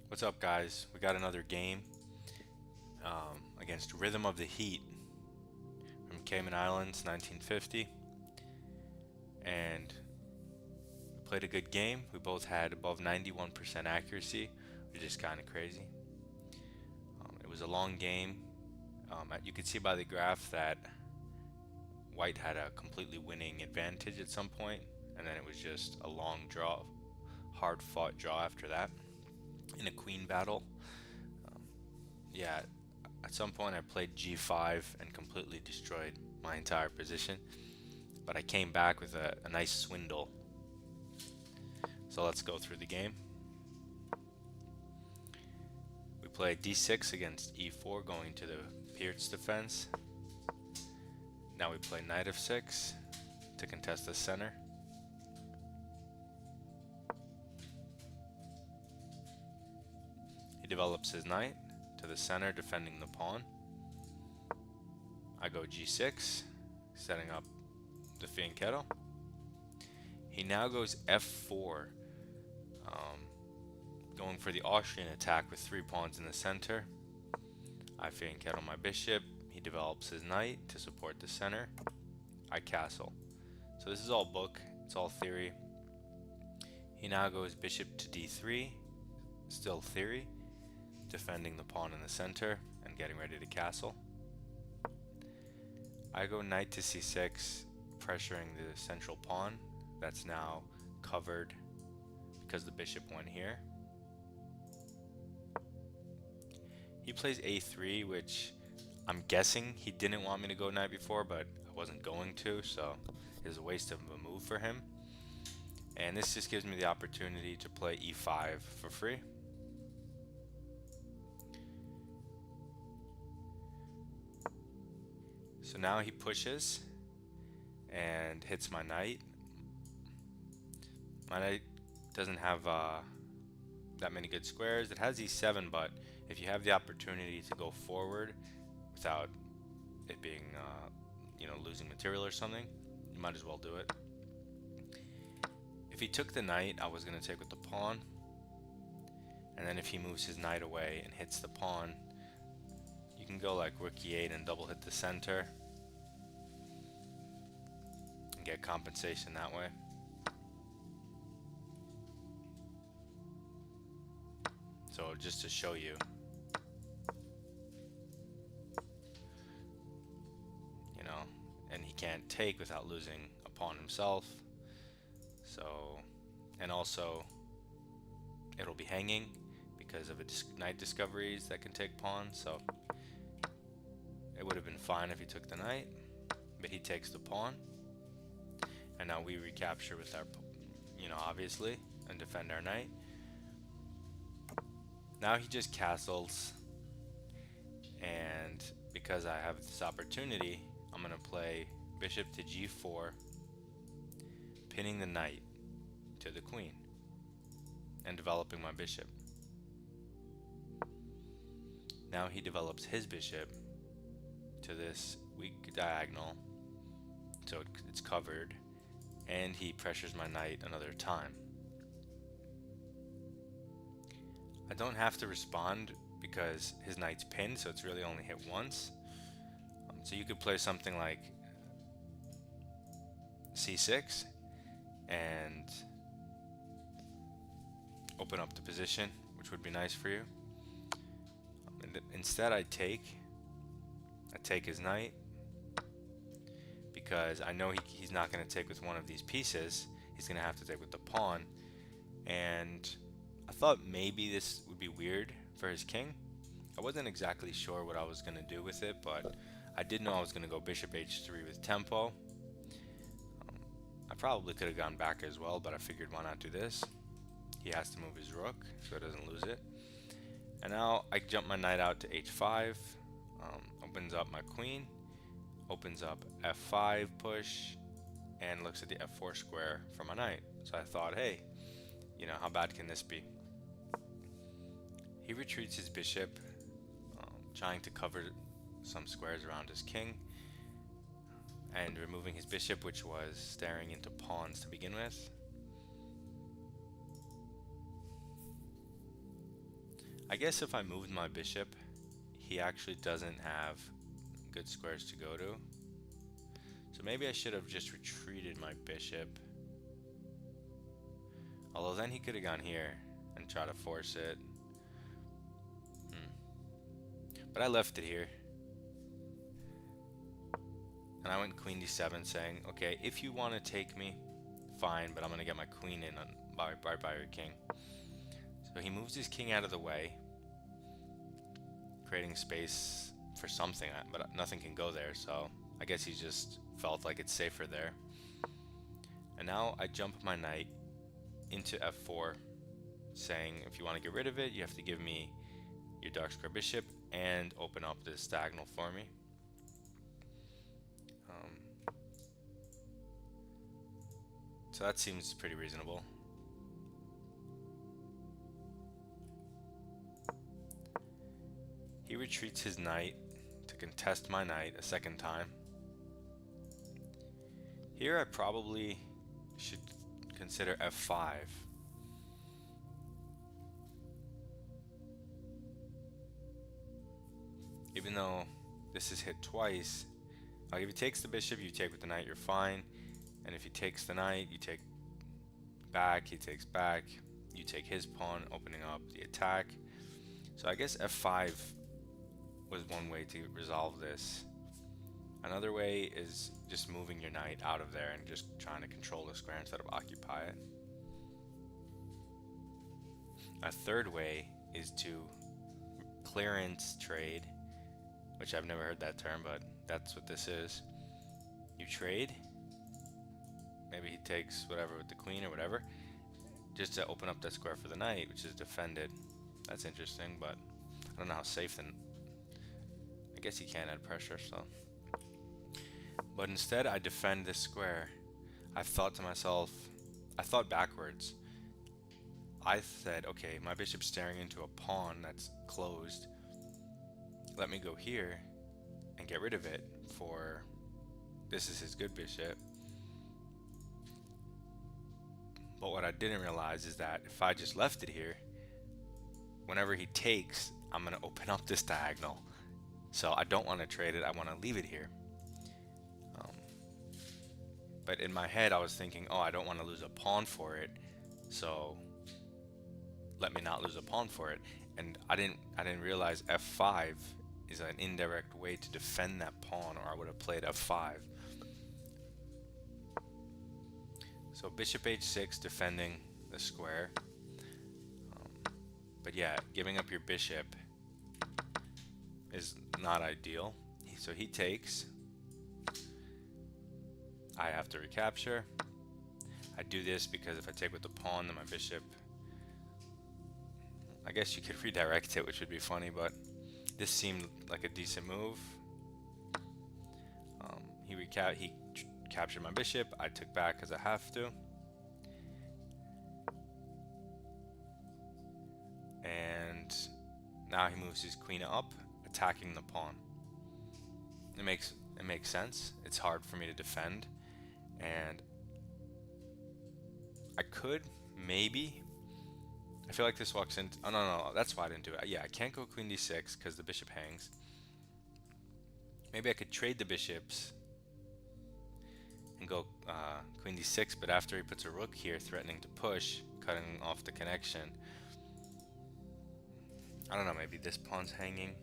What's up, guys? We got another game against Rhythm of the Heat from Cayman Islands, 1950, and we played a good game. We both had above 91% accuracy, which is kind of crazy. It was a long game. You could see by the graph that White had a completely winning advantage at some point, and then it was just a long draw, hard-fought draw after that in a queen battle. Yeah, at some point I played g5 and completely destroyed my entire position, but I came back with a nice swindle. So let's go through the game. We played d6 against e4, going to the Pirc defense. Now we play knight f6 to contest the center. He develops his knight to the center, defending the pawn. I go g6, setting up the fianchetto. He now goes f4, going for the Austrian attack with 3 pawns in the center. I fianchetto my bishop. He develops his knight to support the center. I castle. So this is all book, it's all theory. He now goes bishop to d3, still theory, defending the pawn in the center and getting ready to castle. I go knight to c6, pressuring the central pawn that's now covered because the bishop went here. He plays a3, which I'm guessing he didn't want me to go knight before, but I wasn't going to, so it was a waste of a move for him. And this just gives me the opportunity to play e5 for free. So now he pushes and hits my knight. My knight doesn't have that many good squares. It has e7, but if you have the opportunity to go forward without it being, losing material or something, you might as well do it. If he took the knight, I was going to take with the pawn. And then if he moves his knight away and hits the pawn, you can go like rook e8 and double hit the center and get compensation that way. So just to show you, and he can't take without losing a pawn himself. So, and also it'll be hanging because of knight discoveries that can take pawns. So it would have been fine if he took the knight, but he takes the pawn, and now we recapture with our, obviously, and defend our knight. Now he just castles, and because I have this opportunity, I'm going to play bishop to g4, pinning the knight to the queen and developing my bishop. Now he develops his bishop to this weak diagonal, so it's covered, and he pressures my knight another time. I don't have to respond because his knight's pinned, so it's really only hit once. So you could play something like c6 and open up the position, which would be nice for you. Instead I take his knight because I know he's not going to take with one of these pieces. He's going to have to take with the pawn, and I thought maybe this would be weird for his king. I wasn't exactly sure what I was going to do with it, but I did know I was going to go bishop h3 with tempo. I probably could have gone back as well, but I figured why not do this. He has to move his rook so he doesn't lose it. And now I jump my knight out to h5, opens up my queen, opens up f5 push, and looks at the f4 square for my knight. So I thought, hey, how bad can this be? He retreats his bishop, trying to cover some squares around his king, and removing his bishop, which was staring into pawns to begin with. I guess if I moved my bishop, he actually doesn't have good squares to go to. So maybe I should have just retreated my bishop. Although then he could have gone here and tried to force it. But I left it here. And I went queen d7 saying, okay, if you want to take me, fine, but I'm going to get my queen in by your king. So he moves his king out of the way, creating space for something, but nothing can go there, so I guess he just felt like it's safer there. And now I jump my knight into f4, saying if you want to get rid of it, you have to give me your dark square bishop and open up this diagonal for me. So that seems pretty reasonable. He retreats his knight to contest my knight a second time. Here I probably should consider f5. Even though this is hit twice, like if he takes the bishop, you take with the knight, you're fine. And if he takes the knight, you take back, he takes back, you take his pawn, opening up the attack. So I guess f5 was one way to resolve this. Another way is just moving your knight out of there and just trying to control the square instead of occupy it. A third way is to clearance trade, which I've never heard that term, but that's what this is. You trade. Maybe he takes whatever with the queen or whatever, just to open up that square for the knight, which is defended. That's interesting, but I don't know how safe then. I guess he can't add pressure, so. But instead, I defend this square. I thought to myself, I thought backwards. I said, okay, my bishop's staring into a pawn that's closed. Let me go here and get rid of it for, this is his good bishop. But what I didn't realize is that if I just left it here, whenever he takes, I'm going to open up this diagonal. So I don't want to trade it, I want to leave it here. But in my head I was thinking, oh, I don't want to lose a pawn for it, so let me not lose a pawn for it. And I didn't realize f5 is an indirect way to defend that pawn, or I would have played f5. So bishop h6 defending the square. But yeah, giving up your bishop is not ideal. So he takes. I have to recapture. I do this because if I take with the pawn, then my bishop, I guess you could redirect it, which would be funny, but this seemed like a decent move. He captured my bishop. I took back because I have to. And now he moves his queen up, attacking the pawn. It makes sense. It's hard for me to defend, and I could maybe. I feel like this walks into. Oh no, that's why I didn't do it. Yeah, I can't go queen d6 because the bishop hangs. Maybe I could trade the bishops and go queen d6, but after he puts a rook here, threatening to push, cutting off the connection. I don't know. Maybe this pawn's hanging.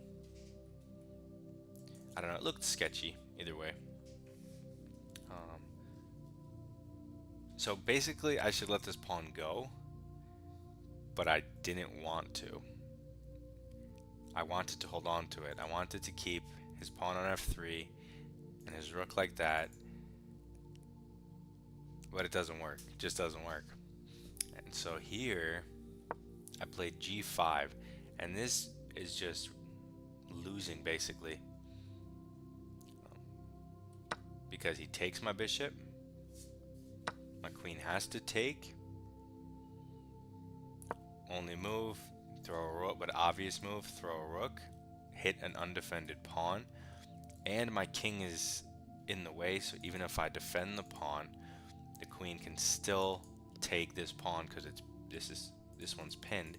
I don't know. It looked sketchy either way. So basically, I should let this pawn go, but I didn't want to. I wanted to hold on to it. I wanted to keep his pawn on f3 and his rook like that, but it doesn't work. It just doesn't work. And so here, I played g5, and this is just losing basically. Because he takes my bishop, my queen has to take. Only move, throw a rook, but obvious move, throw a rook, hit an undefended pawn, and my king is in the way, so even if I defend the pawn, the queen can still take this pawn because this one's pinned.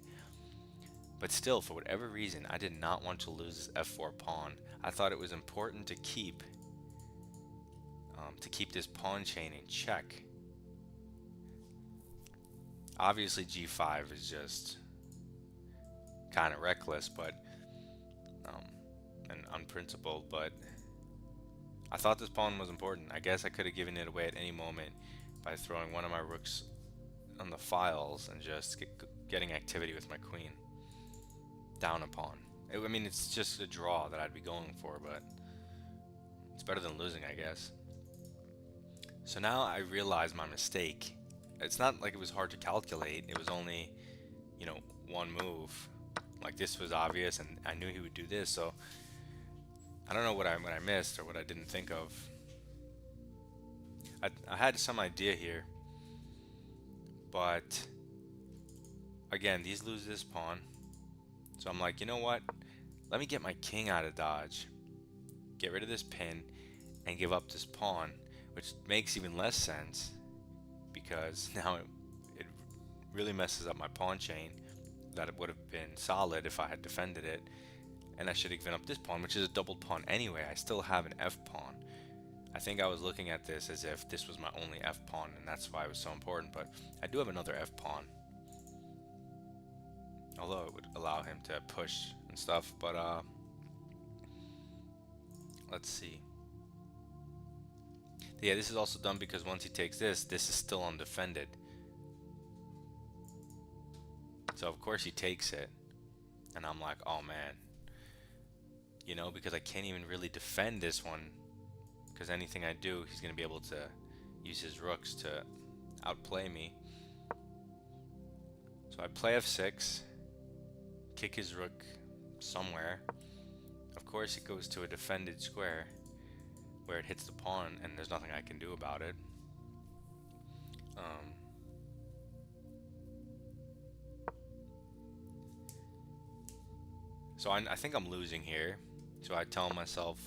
But still, for whatever reason, I did not want to lose this f4 pawn. I thought it was important to keep this pawn chain in check. Obviously, g5 is just kind of reckless, but and unprincipled. But I thought this pawn was important. I guess I could have given it away at any moment by throwing one of my rooks on the files and just getting activity with my queen down a pawn. I mean, it's just a draw that I'd be going for, but it's better than losing, I guess. So now I realize my mistake. It's not like it was hard to calculate. It was only, one move. Like, this was obvious, and I knew he would do this, so I don't know what I missed or what I didn't think of. I had some idea here, but again, these lose this pawn. So I'm like, you know what? Let me get my king out of dodge, get rid of this pin, and give up this pawn, which makes even less sense because now it really messes up my pawn chain that it would have been solid if I had defended it. And I should have given up this pawn, which is a doubled pawn anyway. I still have an f pawn. I think I was looking at this as if this was my only f pawn, and that's why it was so important. But I do have another f pawn, although it would allow him to push and stuff. But let's see. Yeah, this is also done because once he takes this is still undefended. So of course he takes it, and I'm like, oh man, because I can't even really defend this one, because anything I do, he's going to be able to use his rooks to outplay me. So I play f6, kick his rook somewhere. Of course it goes to a defended square where it hits the pawn, and there's nothing I can do about it. So I think I'm losing here. So I tell myself,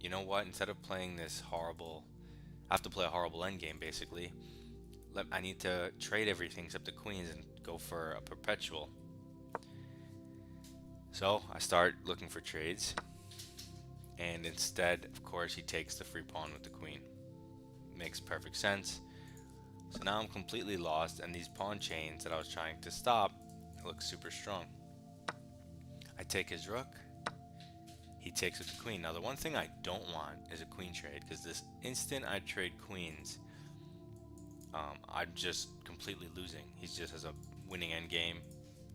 you know what? Instead of playing this horrible, I have to play a horrible endgame basically. I need to trade everything except the queens and go for a perpetual. So I start looking for trades, and instead, of course, he takes the free pawn with the queen. Makes perfect sense. So now I'm completely lost, and these pawn chains that I was trying to stop look super strong. I take his rook, he takes with the queen. Now the one thing I don't want is a queen trade, because this instant I trade queens, I'm just completely losing. He just has a winning endgame,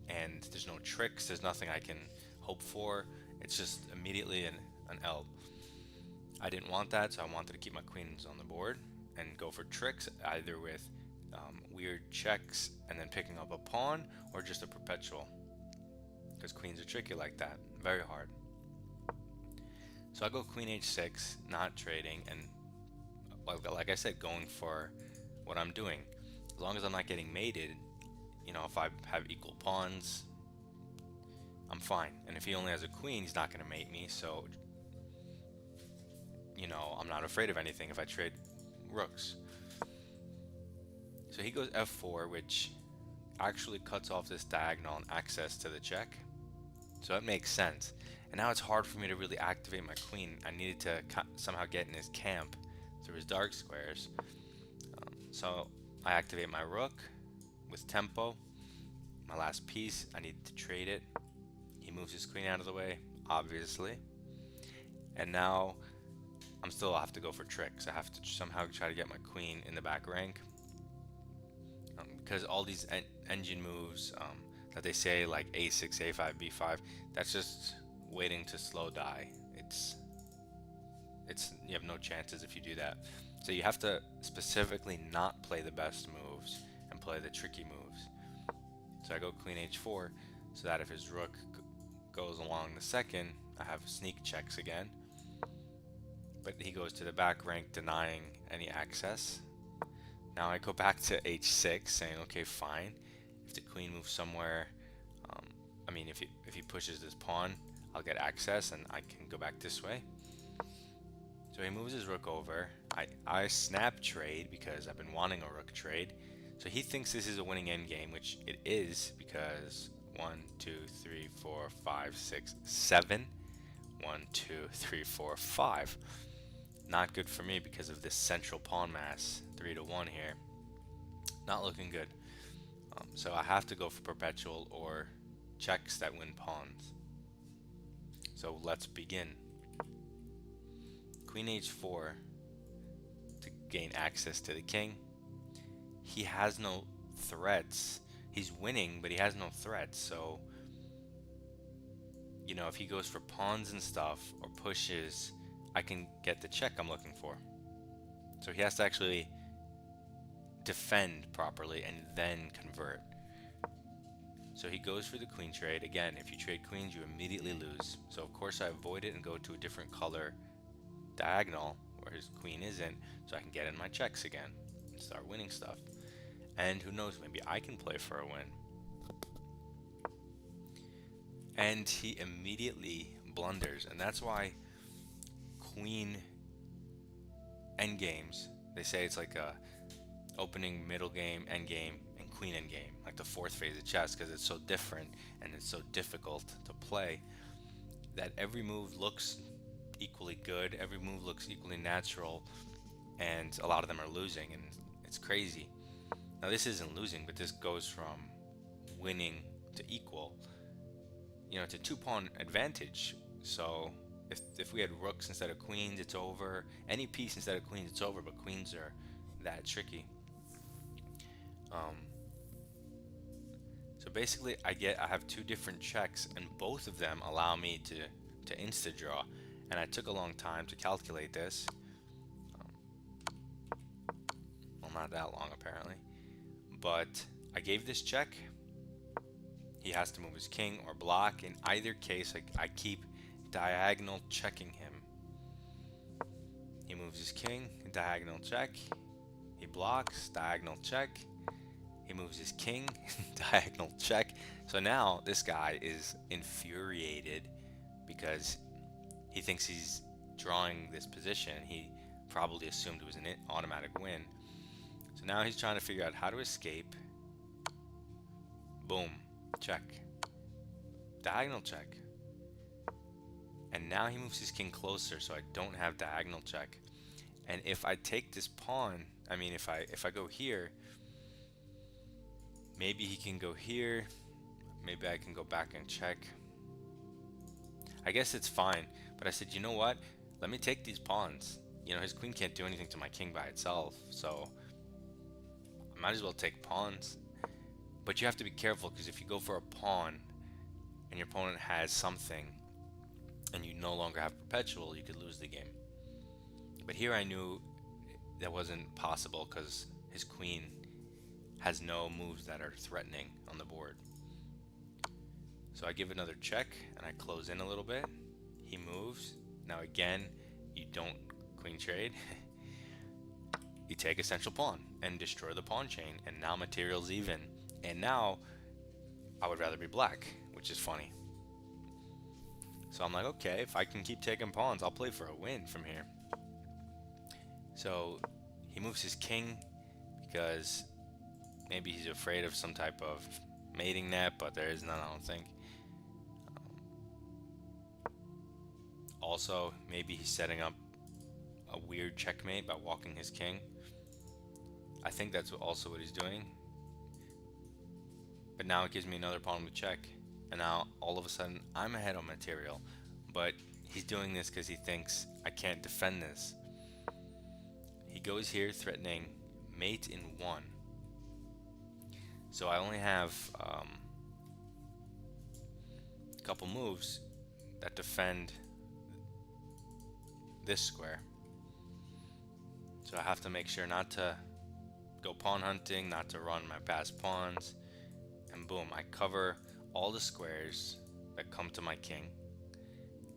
and there's no tricks, there's nothing I can hope for. It's just immediately an L. I didn't want that, so I wanted to keep my queens on the board and go for tricks, either with weird checks and then picking up a pawn, or just a perpetual, because queens are tricky like that, very hard. So I go queen h6, not trading, and like I said, going for what I'm doing. As long as I'm not getting mated, if I have equal pawns, I'm fine. And if he only has a queen, he's not going to mate me, so I'm not afraid of anything if I trade rooks. So he goes f4, which actually cuts off this diagonal and access to the check. So that makes sense. And now it's hard for me to really activate my queen. I needed to somehow get in his camp through his dark squares. So I activate my rook with tempo. My last piece, I need to trade it. He moves his queen out of the way, obviously. And now I'm still have to go for tricks. I have to somehow try to get my queen in the back rank. Because all these engine moves that they say, like a6, a5, b5, that's just waiting to slow die. It's you have no chances if you do that. So you have to specifically not play the best moves and play the tricky moves. So I go queen h4, so that if his rook goes along the second, I have sneak checks again. But he goes to the back rank, denying any access. Now I go back to h6, saying, okay, fine. If the queen moves somewhere, if he pushes this pawn, I'll get access and I can go back this way. So he moves his rook over. I snap trade because I've been wanting a rook trade. So he thinks this is a winning endgame, which it is, because 1, 2, 3, 4, 5, 6, 7. 1, 2, 3, 4, 5. Not good for me because of this central pawn mass. 3 to 1 here. Not looking good. So I have to go for perpetual or checks that win pawns. So let's begin. Queen h4 to gain access to the king. He has no threats. He's winning, but he has no threats. So, you know, if he goes for pawns and stuff or pushes, I can get the check I'm looking for. So he has to actually defend properly and then convert. So he goes for the queen trade. Again, if you trade queens, you immediately lose. So of course I avoid it and go to a different color diagonal where his queen isn't, so I can get in my checks again and start winning stuff. And who knows, maybe I can play for a win. And he immediately blunders, and that's why queen endgames, they say it's like a opening, middle game, endgame, and queen endgame, like the fourth phase of chess, because it's so different and it's so difficult to play that every move looks equally good, every move looks equally natural, and a lot of them are losing, and it's crazy. Now this isn't losing, but this goes from winning to equal, you know, to 2-pawn advantage. So if we had rooks instead of queens, it's over. Any piece instead of queens, it's over, but queens are that tricky. So basically I have 2 different checks, and both of them allow me to insta draw, and I took a long time to calculate this. Well, not that long apparently, but I gave this check. He has to move his king or block. In either case, I keep diagonal checking him. He moves his king, diagonal check. He blocks, diagonal check. He moves his king, diagonal check. So now this guy is infuriated because he thinks he's drawing this position. He probably assumed it was an automatic win. So now he's trying to figure out how to escape. Boom, check. Diagonal check. And now he moves his king closer, so I don't have diagonal check. And if I take this pawn, I mean if I go here, maybe he can go here. Maybe I can go back and check. I guess it's fine, but I said, you know what? Let me take these pawns. You know, his queen can't do anything to my king by itself, so I might as well take pawns. But you have to be careful, because if you go for a pawn and your opponent has something and you no longer have perpetual, you could lose the game. But here I knew that wasn't possible because his queen has no moves that are threatening on the board. So I give another check and I close in a little bit. He moves. Now again, you don't queen trade. You take a central pawn and destroy the pawn chain, and now material's even. And now I would rather be black, which is funny. So I'm like, okay, if I can keep taking pawns, I'll play for a win from here. So he moves his king because maybe he's afraid of some type of mating net, but there is none, I don't think. Also, maybe he's setting up a weird checkmate by walking his king. I think that's also what he's doing. But now it gives me another pawn with check. And now all of a sudden I'm ahead on material. But he's doing this because he thinks I can't defend this. He goes here threatening mate in 1. So I only have a couple moves that defend this square. So I have to make sure not to go pawn hunting, not to run my passed pawns. And boom, I cover all the squares that come to my king.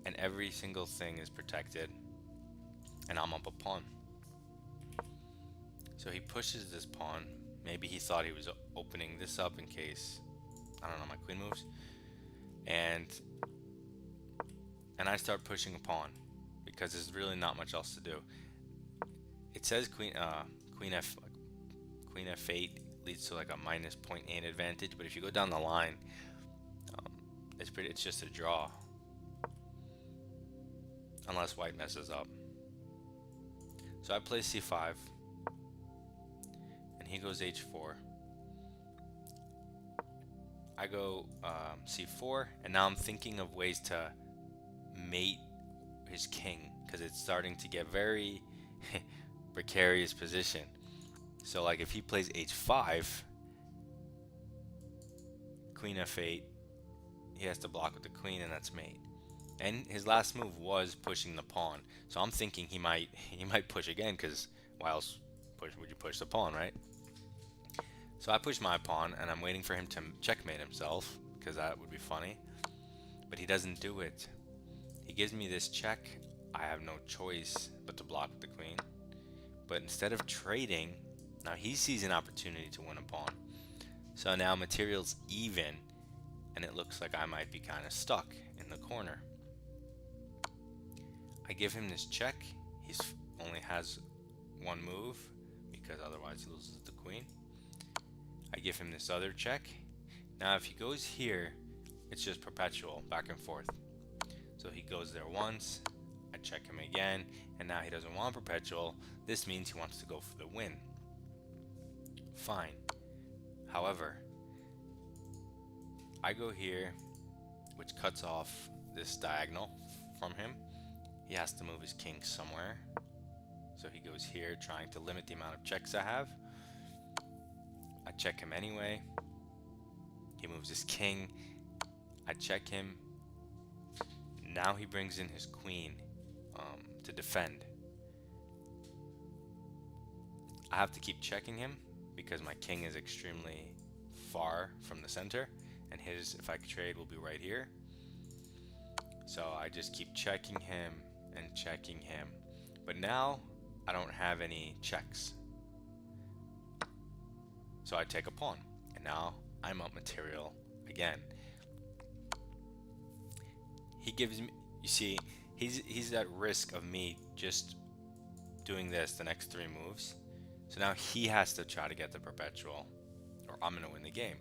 And every single thing is protected. And I'm up a pawn. So he pushes this pawn. Maybe he thought he was opening this up in case, I don't know, my queen moves. And I start pushing a pawn because there's really not much else to do. It says queen f8 leads to like a minus 0.8 advantage, but if you go down the line, It's just a draw. Unless white messes up. So I play c5. And he goes h4. I go c4. And now I'm thinking of ways to mate his king, because it's starting to get very precarious position. So like if he plays h5, queen f8, he has to block with the queen, and that's mate. And his last move was pushing the pawn, so I'm thinking he might push again, because why else would you push the pawn, right? So I push my pawn, and I'm waiting for him to checkmate himself, because that would be funny. But he doesn't do it. He gives me this check. I have no choice but to block with the queen. But instead of trading, now he sees an opportunity to win a pawn. So now material's even, and it looks like I might be kind of stuck in the corner. I give him this check. He only has one move, because otherwise he loses the queen. I give him this other check. Now if he goes here, it's just perpetual, back and forth. So he goes there once, I check him again, and now he doesn't want perpetual. This means he wants to go for the win. Fine. However, I go here, which cuts off this diagonal from him. He has to move his king somewhere. So he goes here, trying to limit the amount of checks I have. I check him anyway. He moves his king. I check him. Now he brings in his queen to defend. I have to keep checking him because my king is extremely far from the center, and his, if I trade, will be right here. So I just keep checking him and checking him. But now I don't have any checks. So I take a pawn, and now I'm up material again. He gives me, you see, he's at risk of me just doing this the next 3 moves. So now he has to try to get the perpetual, or I'm gonna win the game.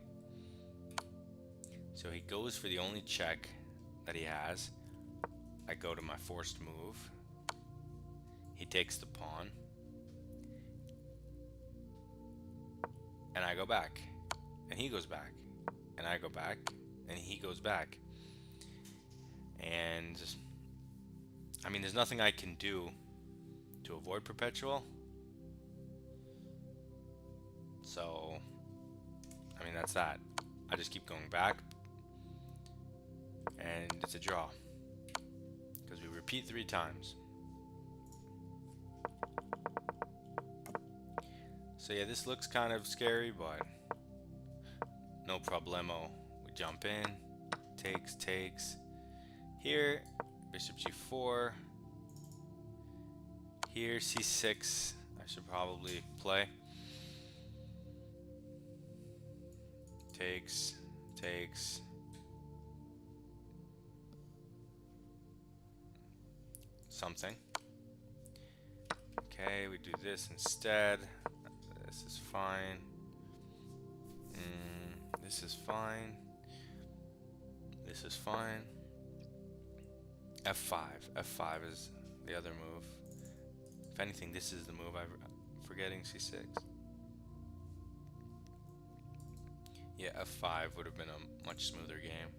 So he goes for the only check that he has. I go to my forced move. He takes the pawn. And I go back. And he goes back. And I go back. And he goes back. And I mean, there's nothing I can do to avoid perpetual. So, I mean, that's that. I just keep going back. And it's a draw. Because we repeat 3 times. So yeah, this looks kind of scary, but no problemo. We jump in. Takes. Here, bishop g4. Here, c6. I should probably play. Takes. Something. Okay, we do this instead. This is fine. This is fine. This is fine. F5. F5 is the other move. If anything, this is the move. I'm forgetting c6. Yeah, f5 would have been a much smoother game.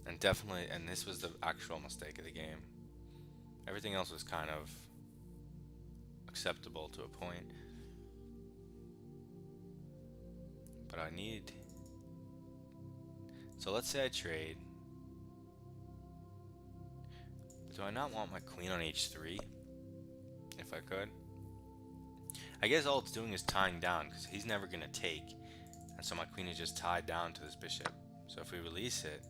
And definitely, and this was the actual mistake of the game. Everything else was kind of acceptable to a point. But I need... So let's say I trade. Do I not want my queen on h3? If I could. I guess all it's doing is tying down, because he's never going to take. And so my queen is just tied down to this bishop. So if we release it,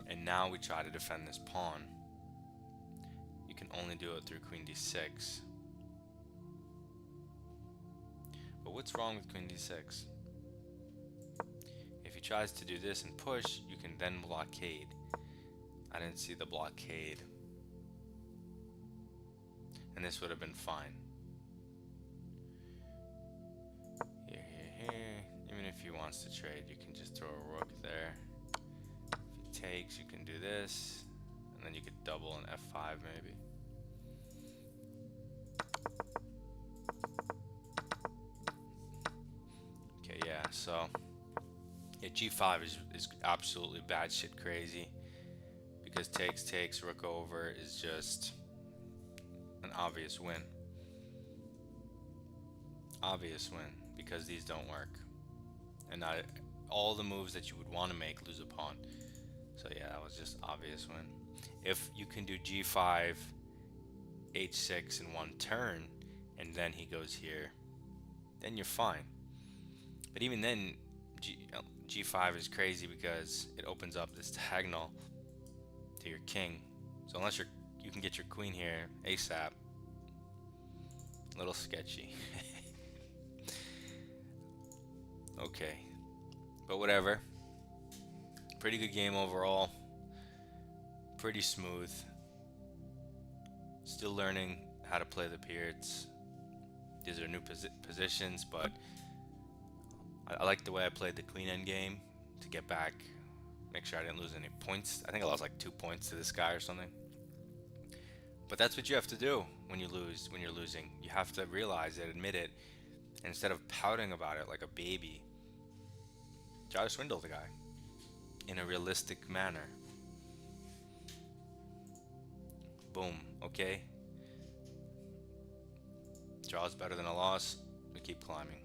and now we try to defend this pawn, you can only do it through queen d6. But what's wrong with queen d6? If he tries to do this and push, you can then blockade. I didn't see the blockade. And this would have been fine. wants to trade, you can just throw a rook there. If he takes, you can do this, and then you could double an f5 maybe. Okay, yeah, so yeah, g5 is absolutely batshit crazy, because takes, rook over is just an obvious win. Obvious win, because these don't work. And not all the moves that you would want to make lose a pawn. So yeah, that was just obvious win. If you can do g5, h6 in one turn, and then he goes here, then you're fine. But even then, g5 is crazy because it opens up this diagonal to your king. So unless you can get your queen here ASAP, a little sketchy. Okay, but whatever. Pretty good game overall. Pretty smooth. Still learning how to play the Pirc. These are new positions, but I like the way I played the queen end game to get back, make sure I didn't lose any points. I think I lost like 2 points to this guy or something. But that's what you have to do when you lose. When you're losing, you have to realize it, admit it, and instead of pouting about it like a baby, try to swindle the guy in a realistic manner. Boom. Okay. Draw is better than a loss. We keep climbing.